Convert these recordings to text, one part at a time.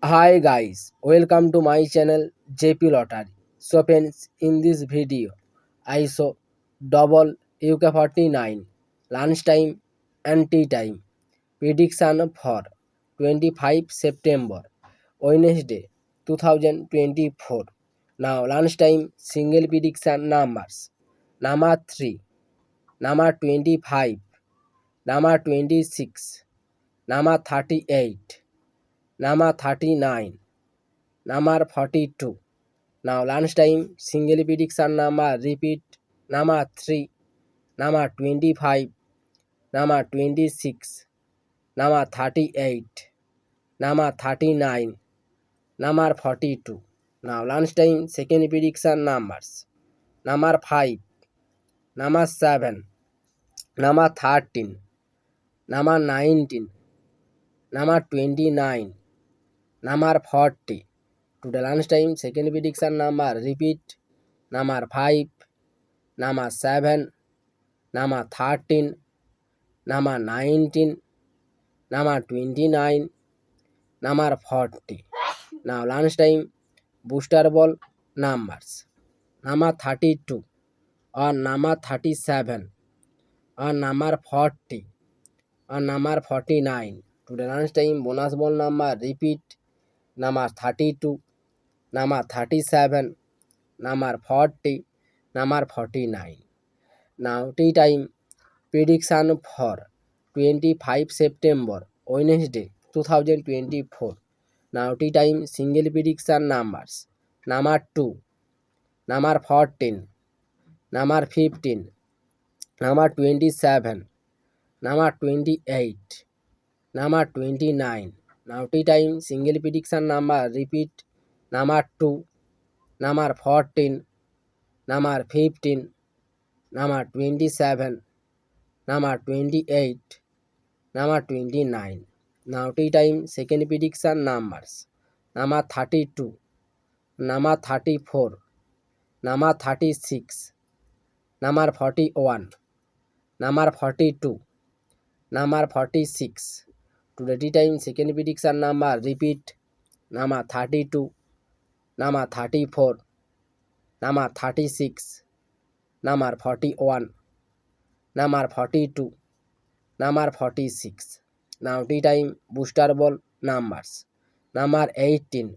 Hi guys, welcome to my channel JP Lottery. So friends, in this video, I show double UK49 lunchtime and tea time prediction for 25 September Wednesday 2024. Now lunchtime single prediction numbers: number 3, number 25, number 26, number 38, number 39, number 42. Now lunchtime single prediction number repeat: number 3, number 25, number 26, number 38, number 39, number 42. Now lunchtime second prediction numbers: number 5, number 7, number 13, number 19, number 29, number 40. Today lunchtime second prediction number repeat: number 5, number 7, number 13, number 19, number 29, number 40. Now lunchtime booster ball numbers: number 32 or number 37 or number 40 or number 49. Today lunchtime bonus ball number repeat: number 32, number 37, number 40, number 49. Now tea time prediction for 25 September Wednesday 2024. Now tea time single prediction numbers: number 2, number 14, number 15, number 27, number 28, number 29. Now tea time single prediction number repeat: number 2, number 14, number 15, number 27, number 28, number 29. Now tea time second prediction numbers: number 32, number 34, number 36, number 41, number 42, number 46. Today tea time second prediction number repeat: number 32, number 34, number 36, number 41, number 42, number 46. Now tea time booster ball numbers: number 18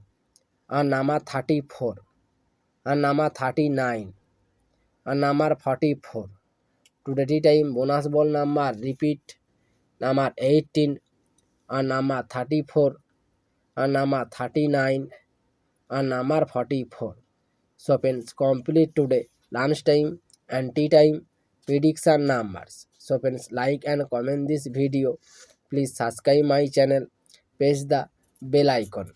and number 34 and number 39 and number 44. Today tea time bonus ball number repeat: number 18 and number 34 and number 39 and number 44. So friends, complete today lunchtime and tea time prediction numbers. So friends, like and comment this video. Please subscribe my channel. Press the bell icon.